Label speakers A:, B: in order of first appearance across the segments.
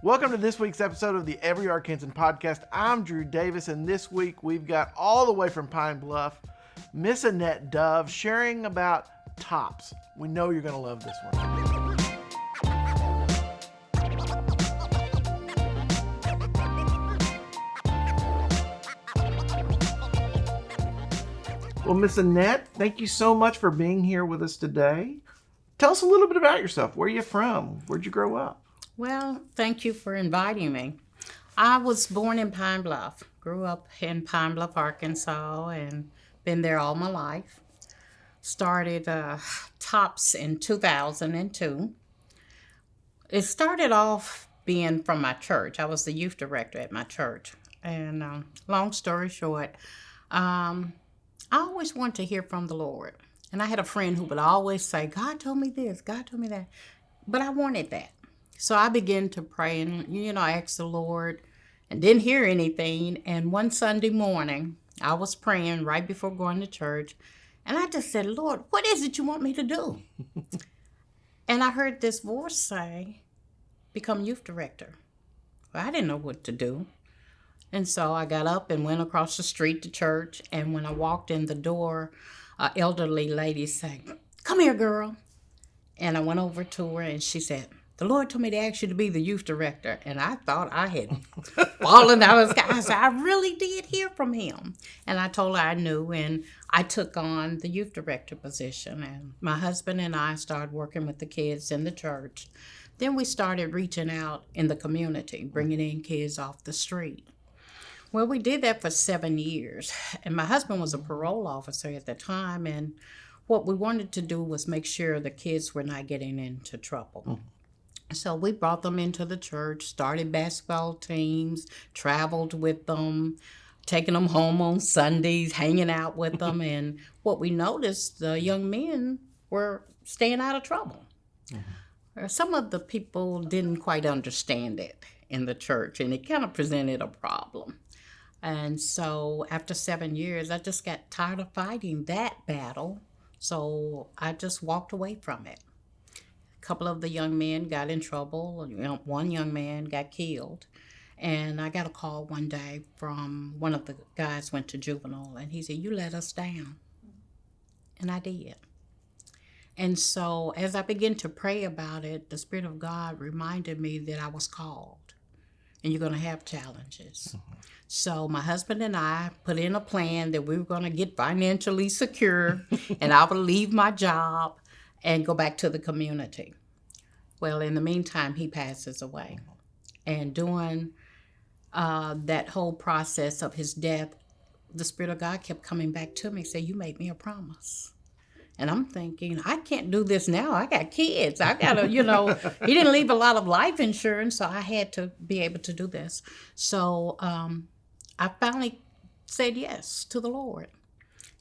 A: Welcome to this week's episode of the Every Arkansan Podcast. I'm Drew Davis, and this week we've got all the way from Pine Bluff, Miss Annette Dove sharing about TOPPS. We know you're going to love this one. Well, Miss Annette, thank you so much for being here with us today. Tell us a little bit about yourself. Where are you from? Where'd you grow up?
B: Well, thank you for inviting me. I was born in Pine Bluff, grew up in Pine Bluff, Arkansas, and been there all my life. Started TOPPS in 2002. It started off being from my church. I was the youth director at my church. And long story short, I always wanted to hear from the Lord. And I had a friend who would always say, God told me this, God told me that. But I wanted that. So I began to pray and, ask the Lord and didn't hear anything. And one Sunday morning, I was praying right before going to church. And I just said, Lord, what is it you want me to do? And I heard this voice say, become youth director. Well, I didn't know what to do. And so I got up and went across the street to church. And when I walked in the door, an elderly lady said, come here, girl. And I went over to her and she said, the Lord told me to ask you to be the youth director. And I thought I had fallen out of the sky. I said, I really did hear from him. And I told her I knew, and I took on the youth director position. And my husband and I started working with the kids in the church. Then we started reaching out in the community, bringing in kids off the street. Well, we did that for 7 years. And my husband was a parole officer at the time. And what we wanted to do was make sure the kids were not getting into trouble. Mm-hmm. So we brought them into the church, started basketball teams, traveled with them, taking them home on Sundays, hanging out with them. And what we noticed, the young men were staying out of trouble. Mm-hmm. Some of the people didn't quite understand it in the church, and it kind of presented a problem. And so after 7 years, I just got tired of fighting that battle. So I just walked away from it. A couple of the young men got in trouble. One young man got killed. And I got a call one day from one of the guys went to juvenile, and he said, you let us down. And I did. And so as I began to pray about it, the Spirit of God reminded me that I was called, and you're going to have challenges. Mm-hmm. So my husband and I put in a plan that we were going to get financially secure, and I would leave my job and go back to the community. Well, in the meantime, he passes away. And during that whole process of his death, the Spirit of God kept coming back to me and said, you made me a promise. And I'm thinking, I can't do this now. I got kids. I got to, he didn't leave a lot of life insurance, so I had to be able to do this. So I finally said yes to the Lord.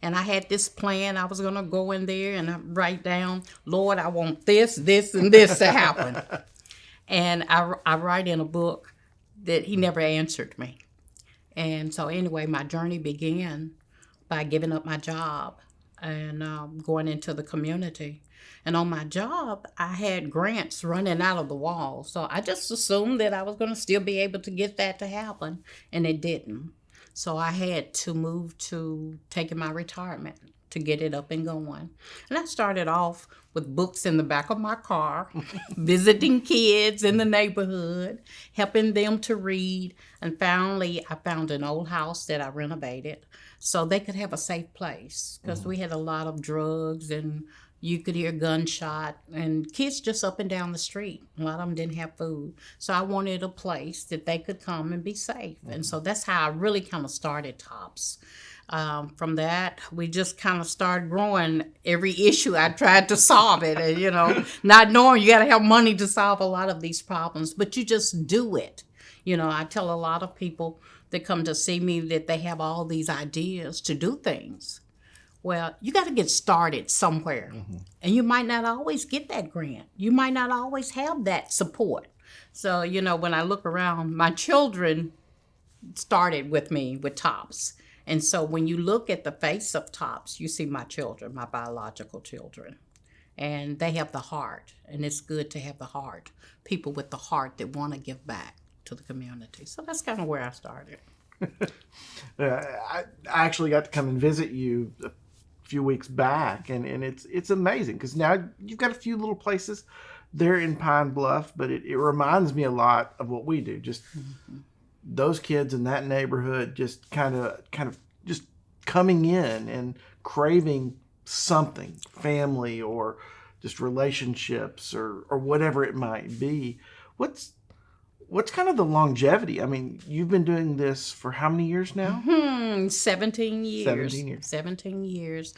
B: And I had this plan. I was going to go in there and write down, Lord, I want this, this, and this to happen. And I write in a book that he never answered me. And so anyway, my journey began by giving up my job and going into the community. And on my job, I had grants running out of the wall. So I just assumed that I was going to still be able to get that to happen. And it didn't. So I had to move to taking my retirement to get it up and going. And I started off with books in the back of my car, visiting kids in the neighborhood, helping them to read. And finally, I found an old house that I renovated so they could have a safe place, because we had a lot of drugs and you could hear gunshot and kids just up and down the street. A lot of them didn't have food. So I wanted a place that they could come and be safe. Mm-hmm. And so that's how I really kind of started TOPPS. From that, we just kind of started growing. Every issue I tried to solve it, and, not knowing you got to have money to solve a lot of these problems, but you just do it. I tell a lot of people that come to see me that they have all these ideas to do things. Well, you got to get started somewhere. Mm-hmm. And you might not always get that grant. You might not always have that support. So, when I look around, my children started with me with TOPPS. And so when you look at the face of TOPPS, you see my children, my biological children. And they have the heart, and it's good to have the heart. People with the heart that want to give back to the community. So that's kind of where I started.
A: I actually got to come and visit you a few weeks back, and it's amazing because now you've got a few little places there in Pine Bluff, but it reminds me a lot of what we do. Just those kids in that neighborhood, just kind of just coming in and craving something, family or just relationships or whatever it might be. What's kind of the longevity? I mean, you've been doing this for how many years now?
B: 17 years.
A: 17 years.
B: 17 years.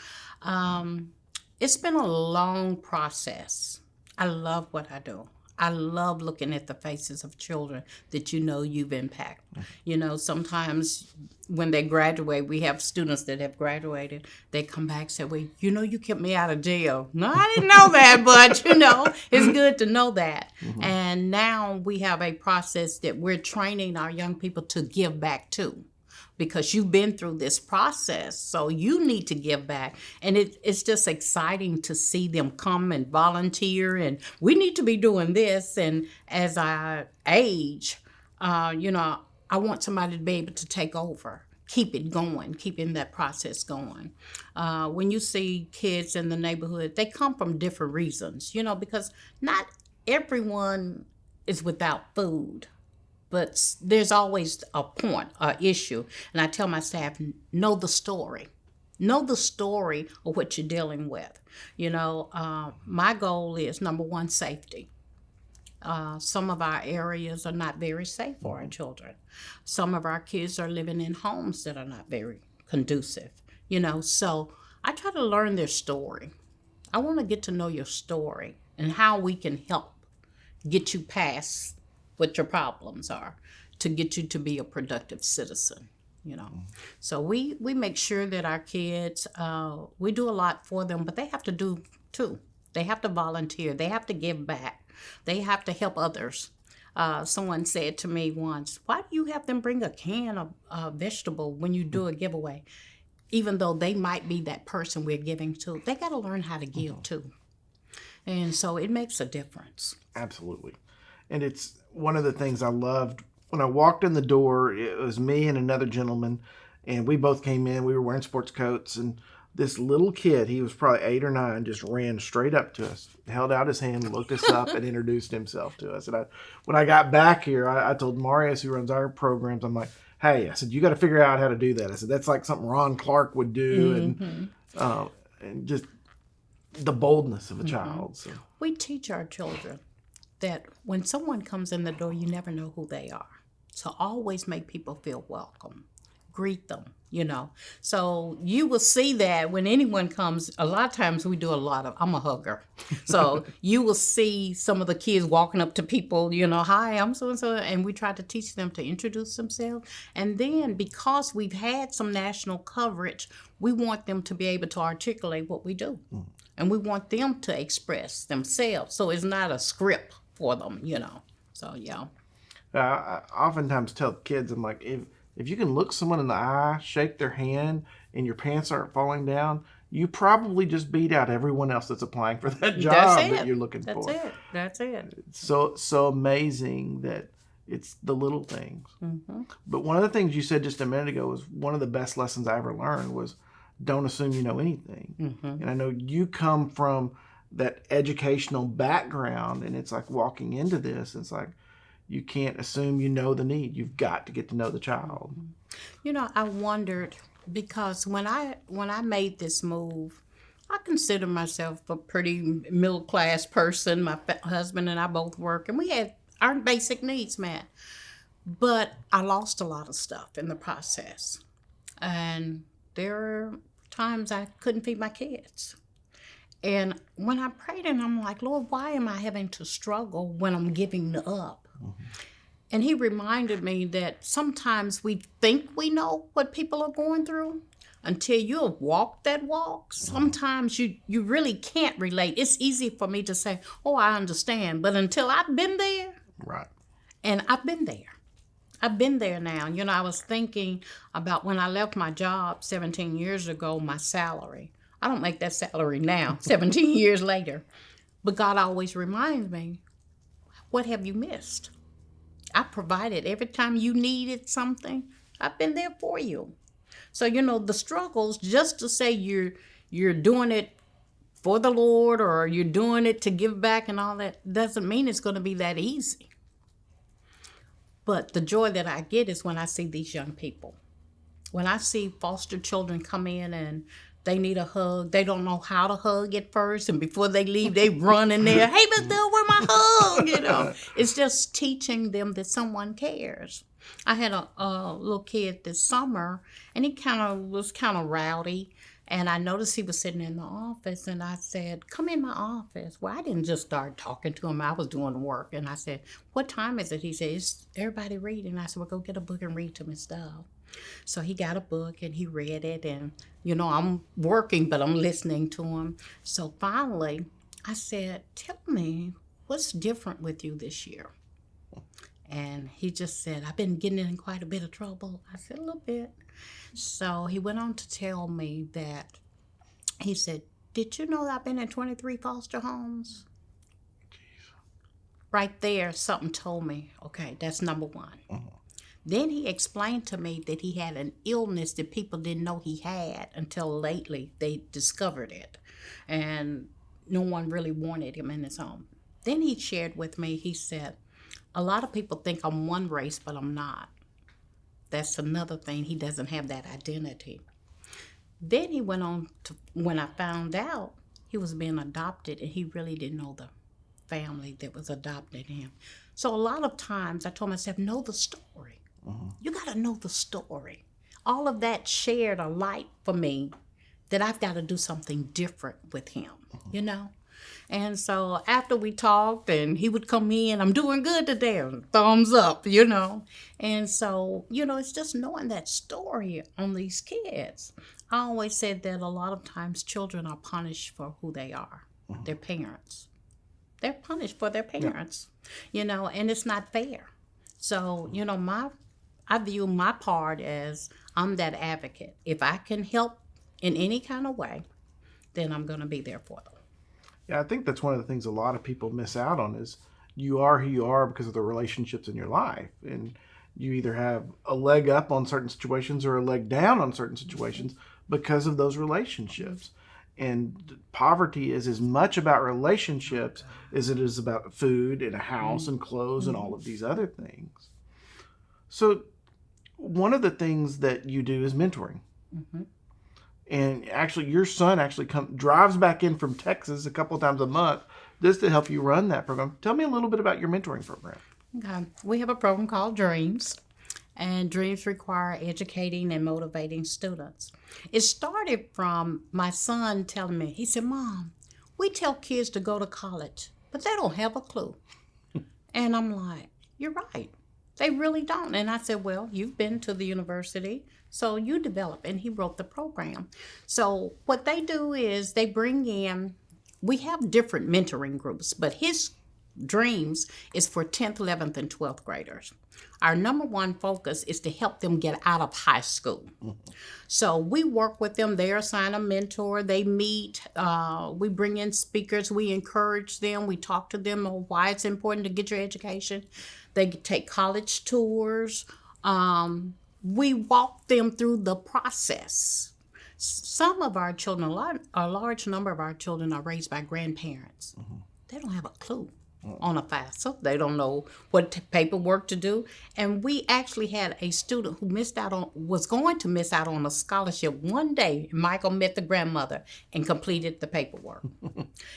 B: It's been a long process. I love what I do. I love looking at the faces of children that you've impacted. Sometimes when they graduate, we have students that have graduated, they come back and say, well, you kept me out of jail. No, I didn't know that, but, it's good to know that. Mm-hmm. And now we have a process that we're training our young people to give back to. Because you've been through this process, so you need to give back. And it's just exciting to see them come and volunteer, and we need to be doing this. And as I age, I want somebody to be able to take over, keep it going, keeping that process going. When you see kids in the neighborhood, they come from different reasons, because not everyone is without food. But there's always a point, an issue. And I tell my staff, know the story. Know the story of what you're dealing with. My goal is, number one, safety. Some of our areas are not very safe for our children. Some of our kids are living in homes that are not very conducive. So I try to learn their story. I want to get to know your story and how we can help get you past what your problems are to get you to be a productive citizen, So we make sure that our kids, we do a lot for them, but they have to do too. They have to volunteer. They have to give back. They have to help others. Someone said to me once, why do you have them bring a can of vegetable when you do a giveaway? Even though they might be that person we're giving to, they got to learn how to give too. And so it makes a difference.
A: Absolutely. And it's one of the things I loved. When I walked in the door, it was me and another gentleman, and we both came in. We were wearing sports coats, and this little kid, he was probably 8 or 9, just ran straight up to us, held out his hand, looked us up, and introduced himself to us. And when I got back here, I told Marius, who runs our programs, I'm like, hey, I said, you got to figure out how to do that. I said, that's like something Ron Clark would do, and just the boldness of a child. So
B: we teach our children that when someone comes in the door, you never know who they are. So always make people feel welcome. Greet them, So you will see that when anyone comes, a lot of times we do I'm a hugger. So you will see some of the kids walking up to people, hi, I'm so-and-so, and we try to teach them to introduce themselves. And then because we've had some national coverage, we want them to be able to articulate what we do. And we want them to express themselves. So it's not a script for them, So, yeah.
A: I oftentimes tell kids, I'm like, if you can look someone in the eye, shake their hand, and your pants aren't falling down, you probably just beat out everyone else that's applying for that job that you're looking for.
B: That's it.
A: It's so amazing that it's the little things. Mm-hmm. But one of the things you said just a minute ago was one of the best lessons I ever learned was don't assume you know anything. Mm-hmm. And I know you come from that educational background, and it's like walking into this, it's like you can't assume you know the need. You've got to get to know the child.
B: I wondered, because when I made this move, I consider myself a pretty middle-class person. My husband and I both work, and we had our basic needs met. But I lost a lot of stuff in the process. And there are times I couldn't feed my kids. And when I prayed, and I'm like, Lord, why am I having to struggle when I'm giving up? Mm-hmm. And he reminded me that sometimes we think we know what people are going through until you have walked that walk. Sometimes you really can't relate. It's easy for me to say, oh, I understand. But until I've been there.
A: Right.
B: And I've been there. I've been there now. I was thinking about when I left my job 17 years ago, my salary. I don't make that salary now, 17 years later. But God always reminds me, what have you missed? I provided every time you needed something. I've been there for you. So, the struggles, just to say you're doing it for the Lord or you're doing it to give back and all that, doesn't mean it's going to be that easy. But the joy that I get is when I see these young people. When I see foster children come in and they need a hug, they don't know how to hug at first, and before they leave, they run in there, hey, Miss Dove, where my hug? It's just teaching them that someone cares. I had a little kid this summer, and he was kind of rowdy, and I noticed he was sitting in the office, and I said, come in my office. Well, I didn't just start talking to him. I was doing work, and I said, what time is it? He said, it's everybody reading. I said, well, go get a book and read to Miss Dove. So he got a book and he read it, and I'm working, but I'm listening to him. So finally I said, tell me, what's different with you this year? And he just said, I've been getting in quite a bit of trouble. I said, a little bit. So he went on to tell me that, he said, did you know that I've been in 23 foster homes?
A: Jeez.
B: Right there, something told me, okay, that's number one. Uh-huh. Then he explained to me that he had an illness that people didn't know he had until lately they discovered it. And no one really wanted him in his home. Then he shared with me, he said, a lot of people think I'm one race, but I'm not. That's another thing. He doesn't have that identity. Then he went on to, when I found out he was being adopted, and he really didn't know the family that was adopting him. So a lot of times I told myself, know the story. Uh-huh. You got to know the story. All of that shared a light for me that I've got to do something different with him, uh-huh. And so after we talked, and he would come in, I'm doing good today, thumbs up, And so, it's just knowing that story on these kids. I always said that a lot of times children are punished for who they are, uh-huh. Their parents. They're punished for their parents, and it's not fair. So, I view my part as I'm that advocate. If I can help in any kind of way, then I'm going to be there for them.
A: Yeah, I think that's one of the things a lot of people miss out on is you are who you are because of the relationships in your life. And you either have a leg up on certain situations or a leg down on certain situations because of those relationships. And poverty is as much about relationships as it is about food and a house and clothes and all of these other things. So one of the things that you do is mentoring. Mm-hmm. And actually, your son drives back in from Texas a couple of times a month just to help you run that program. Tell me a little bit about your mentoring program.
B: Okay. We have a program called Dreams, and Dreams require educating and motivating students. It started from my son telling me, he said, Mom, we tell kids to go to college, but they don't have a clue. And I'm like, you're right. They really don't. And I said, well, you've been to the university, so you develop. And he wrote the program. So what they do is they bring in, we have different mentoring groups, but his Dreams is for 10th, 11th, and 12th graders. Our number one focus is to help them get out of high school. Mm-hmm. So we work with them. They assign a mentor. They meet. We bring in speakers. We encourage them. We talk to them on why it's important to get your education. They take college tours. We walk them through the process. Some of our children, a large number of our children are raised by grandparents. Mm-hmm. They don't have a clue on a FAFSA. They don't know what paperwork to do. And we actually had a student who was going to miss out on a scholarship one day. Michael met the grandmother and completed the paperwork.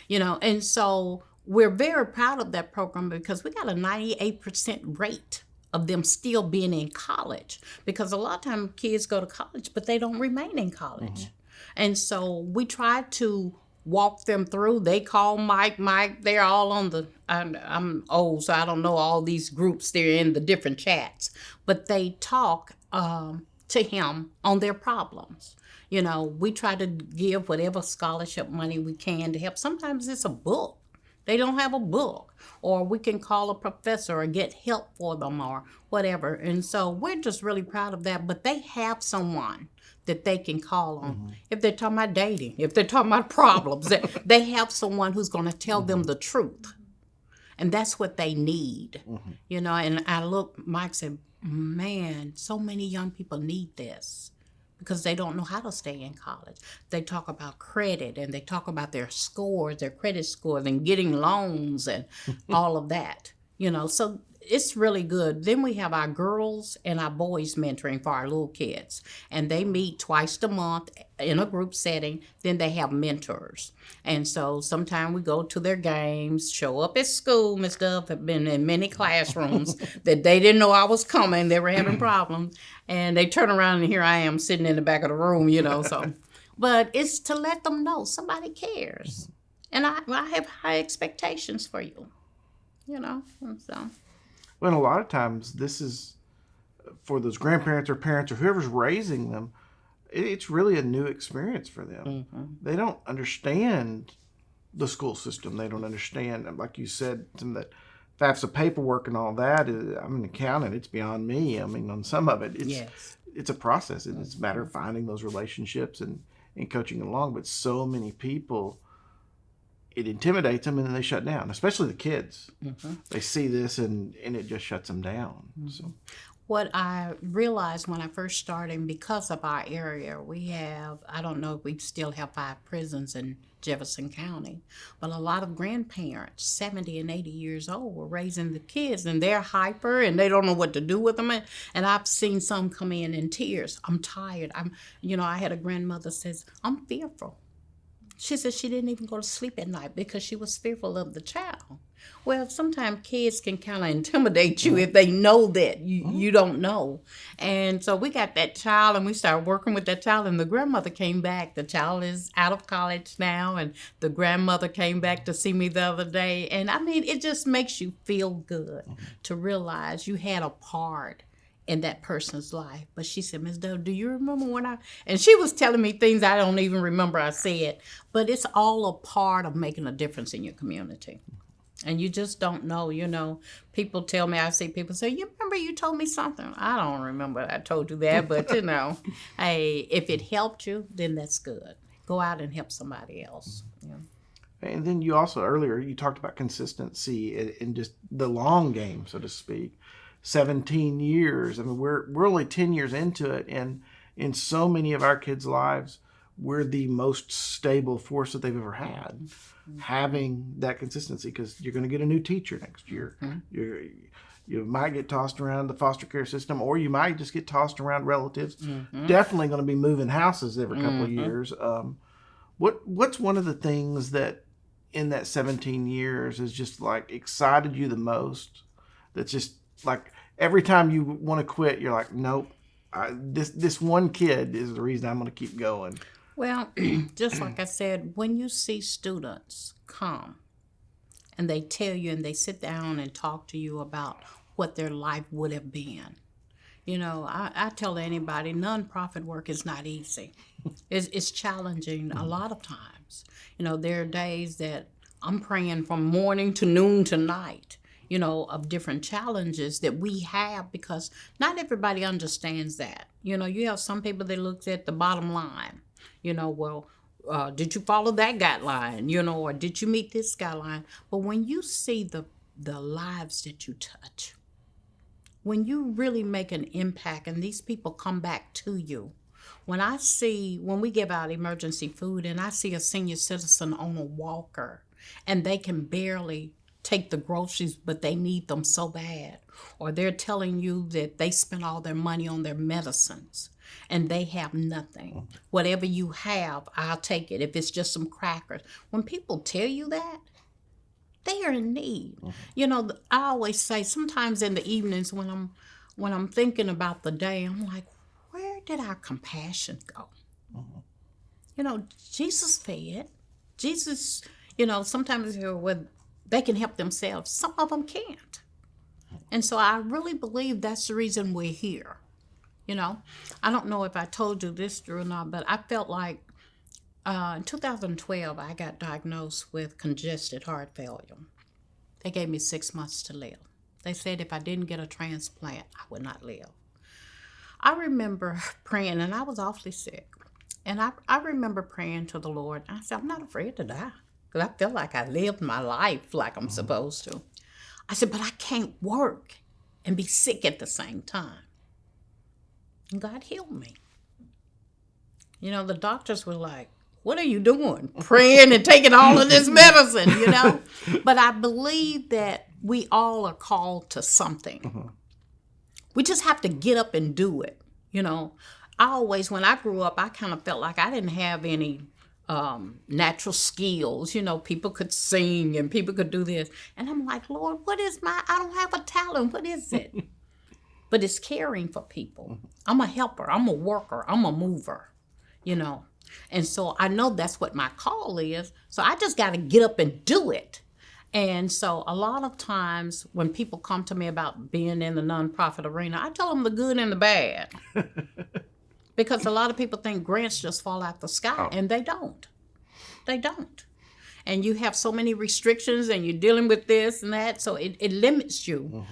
B: And so we're very proud of that program because we got a 98% rate of them still being in college, because a lot of times kids go to college, but they don't remain in college. Mm-hmm. And so we try to walk them through. They call Mike, they're all on I'm old, so I don't know all these groups. They're in the different chats, but they talk to him on their problems. We try to give whatever scholarship money we can to help. Sometimes it's a book They don't have a book, or we can call a professor or get help for them or whatever. And so we're just really proud of that. But they have someone that they can call on. If they're talking about dating, if they're talking about problems, they have someone who's going to tell them the truth. And that's what they need, you know. And Mike said, man, so many young people need this because they don't know how to stay in college. They talk about credit, and they talk about their scores, their credit scores, and getting loans and all of that, you know. So it's really good. Then we have our girls and our boys mentoring for our little kids, and they meet twice a month in a group setting. Then they have mentors, and so sometimes we go to their games, show up at school. Miss Dove have been in many classrooms that they didn't know I was coming. They were having problems, and they turn around and here I am sitting in the back of the room, you know. So, but it's to let them know somebody cares, and I have high expectations for you, you know, and so.
A: Well, a lot of times this is for those grandparents or parents or whoever's raising them, it's really a new experience for them. They don't understand the school system. They don't understand, like you said, some of that FAFSA paperwork and all that. I'm an accountant. It's beyond me. I mean, on some of it, it's a process. It's a matter of finding those relationships and coaching along. But so many people, it intimidates them and then they shut down, especially the kids. They see this and it just shuts them down. So,
B: what I realized when I first started, because of our area, we have, I don't know if we still have 5 prisons in Jefferson County, but a lot of grandparents, 70 and 80 years old, were raising the kids, and they're hyper and they don't know what to do with them. And I've seen some come in tears. I'm tired. I had a grandmother says, I'm fearful. She said she didn't even go to sleep at night because she was fearful of the child. Well, sometimes kids can kind of intimidate you if they know that you don't know. And so we got that child and we started working with that child, and the grandmother came back. The child is out of college now, and the grandmother came back to see me the other day. And I mean, it just makes you feel good to realize you had a part in that person's life. But she said, Ms. Dove, do you remember when and she was telling me things I don't even remember I said, but it's all a part of making a difference in your community. And you just don't know, you know. People tell me, I see people say, you remember you told me something? I don't remember I told you that, but you know, hey, if it helped you, then that's good. Go out and help somebody else. Yeah.
A: And then you also, earlier, you talked about consistency in just the long game, so to speak. 17 years. I mean, we're only 10 years into it, and in so many of our kids' lives, we're the most stable force that they've ever had. Having that consistency, because you're going to get a new teacher next year. You might get tossed around the foster care system, or you might just get tossed around relatives. Definitely going to be moving houses every couple of years. What's one of the things that in that 17 years has just like excited you the most? That's just like every time you want to quit, you're like, nope, this one kid is the reason I'm going to keep going.
B: Well, just like I said, when you see students come and they tell you and they sit down and talk to you about what their life would have been, you know, I tell anybody, nonprofit work is not easy. It's challenging a lot of times. You know, there are days that I'm praying from morning to noon to night, you know, of different challenges that we have, because not everybody understands that. You know, you have some people that look at the bottom line. You know, well, did you follow that guideline? You know, or did you meet this guideline? But when you see the lives that you touch, when you really make an impact and these people come back to you, when we give out emergency food and I see a senior citizen on a walker and they can barely take the groceries, but they need them so bad, or they're telling you that they spent all their money on their medicines and they have nothing. Whatever you have, I'll take it. If it's just some crackers. When people tell you that, they are in need. You know, I always say sometimes in the evenings when I'm thinking about the day, I'm like, where did our compassion go? You know, Jesus fed. Jesus, you know, sometimes they can help themselves. Some of them can't. And so I really believe that's the reason we're here. You know, I don't know if I told you this, Drew, or not, but I felt like In 2012, I got diagnosed with congested heart failure. They gave me 6 months to live. They said if I didn't get a transplant, I would not live. I remember praying, and I was awfully sick. And I remember praying to the Lord. I said, I'm not afraid to die, because I feel like I lived my life like I'm supposed to. I said, but I can't work and be sick at the same time. And God healed me. You know, the doctors were like, what are you doing? Praying and taking all of this medicine, you know? But I believe that we all are called to something. We just have to get up and do it, you know? When I grew up, I kind of felt like I didn't have any natural skills. You know, people could sing and people could do this. And I'm like, Lord, I don't have a talent. What is it? But it's caring for people. I'm a helper. I'm a worker. I'm a mover, you know? And so I know that's what my call is. So I just got to get up and do it. And so a lot of times when people come to me about being in the nonprofit arena, I tell them the good and the bad. Because a lot of people think grants just fall out the sky, and they don't. They don't. And you have so many restrictions, and you're dealing with this and that, so it limits you.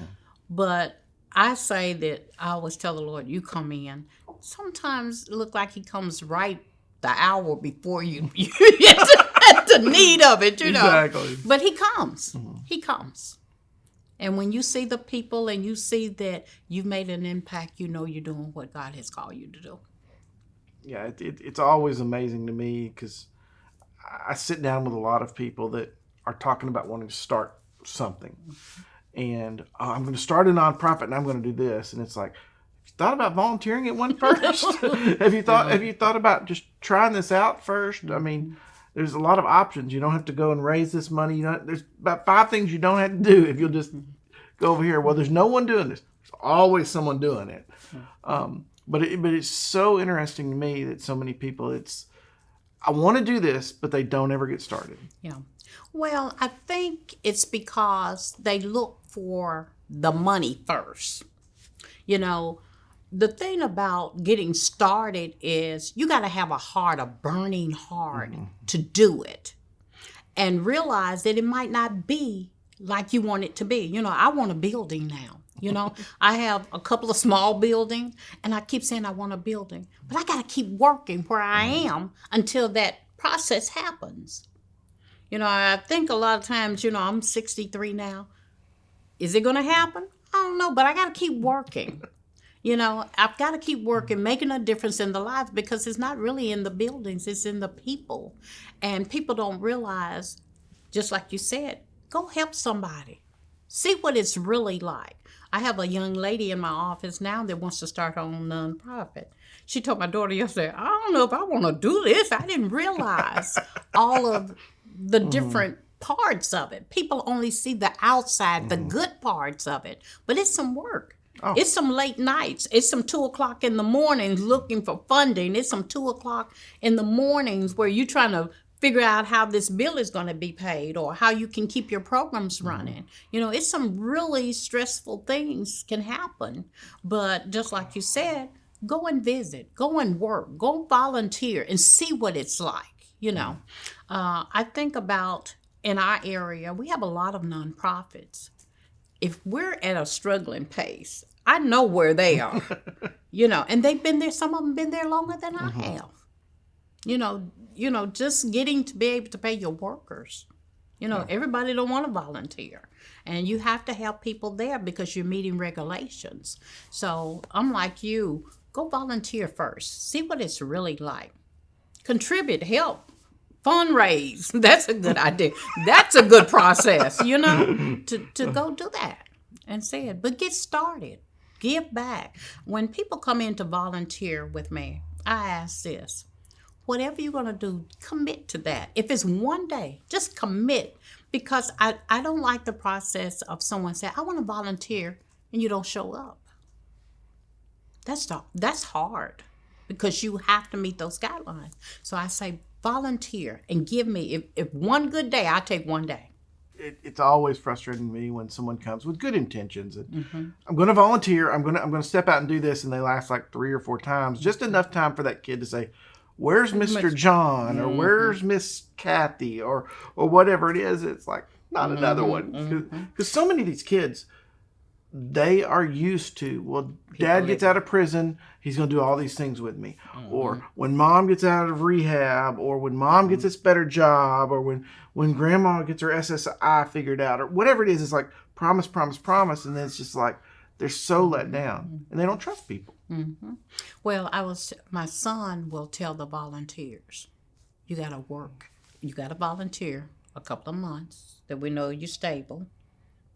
B: But I say that I always tell the Lord, you come in. Sometimes it looks like he comes right the hour before you get the need of it, you know.
A: Exactly.
B: But he comes. He comes. And when you see the people and you see that you've made an impact, you know you're doing what God has called you to do.
A: Yeah, it's always amazing to me because I sit down with a lot of people that are talking about wanting to start something. And I'm going to start a nonprofit and I'm going to do this. And it's like, thought about volunteering at one first? Have you thought about just trying this out first? I mean, there's a lot of options. You don't have to go and raise this money. There's about 5 things you don't have to do if you'll just go over here. Well, there's no one doing this. There's always someone doing it. But it's so interesting to me that so many people, I want to do this, but they don't ever get started.
B: Yeah. Well, I think it's because they look for the money first. You know, the thing about getting started is you got to have a burning heart to do it and realize that it might not be like you want it to be. You know, I want a building now. You know, I have a couple of small buildings and I keep saying I want a building, but I got to keep working where I am until that process happens. You know, I think a lot of times, you know, I'm 63 now. Is it going to happen? I don't know, but I got to keep working. You know, I've got to keep working, making a difference in the lives because it's not really in the buildings, it's in the people. And people don't realize, just like you said, go help somebody. See what it's really like. I have a young lady in my office now that wants to start her own nonprofit. She told my daughter yesterday, I don't know if I want to do this. I didn't realize all of the different parts of it. People only see the outside, the good parts of it, but it's some work. Oh. It's some late nights. It's some 2:00 in the mornings looking for funding. It's some 2:00 in the mornings where you're trying to figure out how this bill is going to be paid or how you can keep your programs running. You know, it's some really stressful things can happen. But just like you said, go and visit, go and work, go volunteer and see what it's like, you know. I think about in our area, we have a lot of nonprofits. If we're at a struggling pace, I know where they are, you know, and they've been there, some of them been there longer than I have. You know, just getting to be able to pay your workers. You know, everybody don't want to volunteer. And you have to help people there because you're meeting regulations. So I'm like you, go volunteer first. See what it's really like. Contribute, help, fundraise. That's a good idea. That's a good process, you know, to go do that and see it. But get started. Give back. When people come in to volunteer with me, I ask this. Whatever you're going to do, commit to that. If it's one day, just commit. Because I don't like the process of someone saying, I want to volunteer, and you don't show up. That's hard because you have to meet those guidelines. So I say volunteer and give me, if one good day, I'll take one day.
A: It's always frustrating to me when someone comes with good intentions. And I'm going to volunteer. I'm going to step out and do this, and they last like 3 or 4 times, just enough time for that kid to say, where's Mr. John or where's Miss Kathy or whatever it is. It's like, not another one. Because so many of these kids, they are used to, well, dad gets out of prison, he's going to do all these things with me. Or when mom gets out of rehab, or when mom gets this better job, or when grandma gets her SSI figured out, or whatever it is, it's like promise, promise, promise. And then it's just like, they're so let down and they don't trust people.
B: Well, my son will tell the volunteers, you got to work. You got to volunteer a couple of months that we know you're stable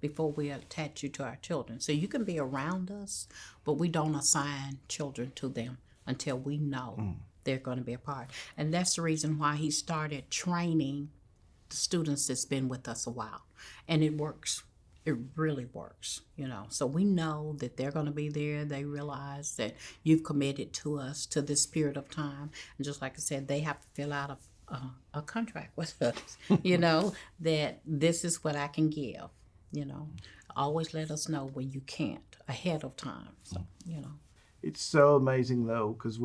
B: before we attach you to our children. So you can be around us, but we don't assign children to them until we know they're going to be a part. And that's the reason why he started training the students that's been with us a while. And it works. It really works, So we know that they're going to be there. They realize that you've committed to us to this period of time. And just like I said, they have to fill out a contract with us, that this is what I can give. Always let us know when you can't ahead of time. So,
A: It's so amazing though, because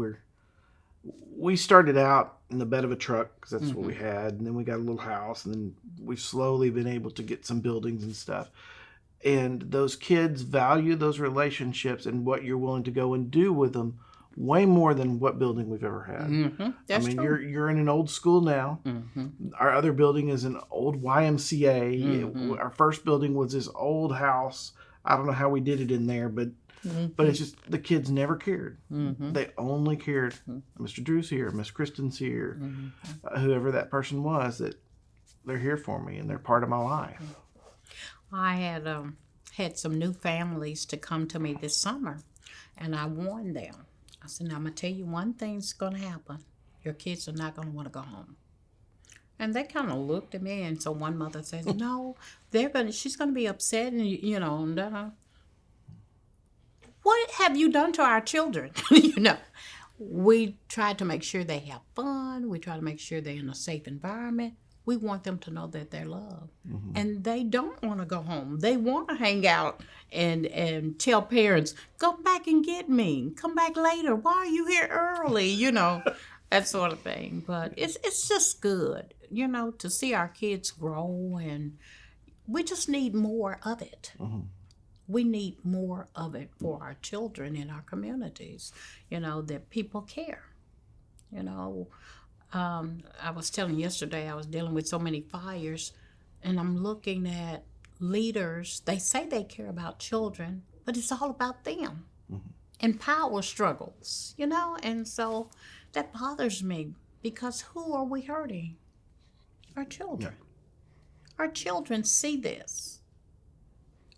A: we started out in the bed of a truck because that's what we had, and then we got a little house, and then we've slowly been able to get some buildings and stuff. And those kids value those relationships and what you're willing to go and do with them way more than what building we've ever had.
B: That's true.
A: You're in an old school now. Our other building is an old YMCA. Our first building was this old house. I don't know how we did it in there, but it's just the kids never cared. They only cared. Mr. Drew's here, Miss Kristen's here, whoever that person was, that they're here for me and they're part of my life.
B: I had some new families to come to me this summer, and I warned them. I said, now I'm going to tell you one thing's going to happen. Your kids are not going to want to go home. And they kind of looked at me, and so one mother says, no, she's going to be upset, and, what have you done to our children? We try to make sure they have fun. We try to make sure they're in a safe environment. We want them to know that they're loved. And they don't want to go home. They want to hang out and tell parents, go back and get me. Come back later. Why are you here early? That sort of thing. But it's just good, to see our kids grow, and we just need more of it. We need more of it for our children in our communities, that people care. I was telling yesterday, I was dealing with so many fires, and I'm looking at leaders. They say they care about children, but it's all about them and power struggles, and so that bothers me, because who are we hurting? Our children. Our children see this.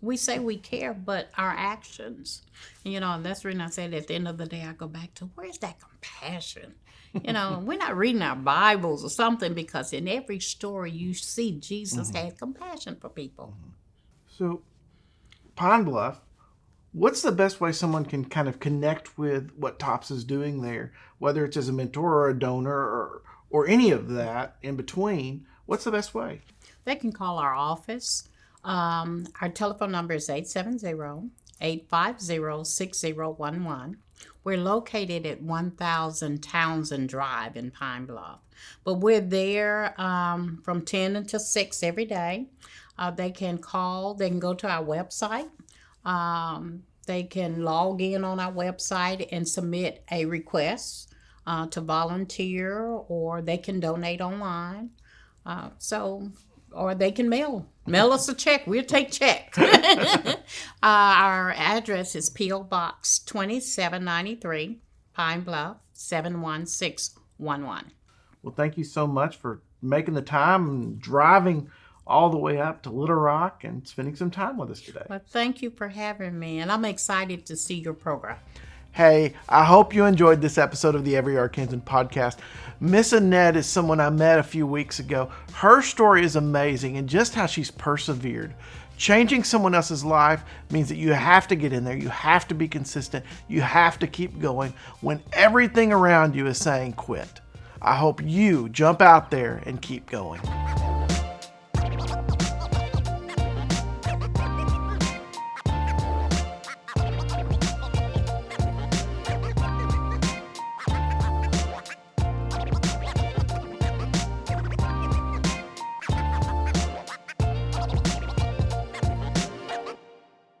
B: We say we care, but our actions, and that's the reason I said at the end of the day, I go back to, where's that compassion? We're not reading our Bibles or something, because in every story you see Jesus had compassion for people.
A: So, Pine Bluff, what's the best way someone can kind of connect with what TOPPS is doing there, whether it's as a mentor or a donor or any of that in between? What's the best way?
B: They can call our office. Our telephone number is 870-850-6011. We're located at 1000 Townsend Drive in Pine Bluff. But we're there from 10 until 6 every day. They can call. They can go to our website. They can log in on our website and submit a request to volunteer, or they can donate online. Or they can mail us a check. We'll take checks. Our address is P.O. Box 2793, Pine Bluff 71611.
A: Well, thank you so much for making the time and driving all the way up to Little Rock and spending some time with us today.
B: Well, thank you for having me, and I'm excited to see your program.
A: Hey, I hope you enjoyed this episode of the Every Arkansan podcast. Miss Annette is someone I met a few weeks ago. Her story is amazing, and just how she's persevered. Changing someone else's life means that you have to get in there. You have to be consistent. You have to keep going when everything around you is saying quit. I hope you jump out there and keep going.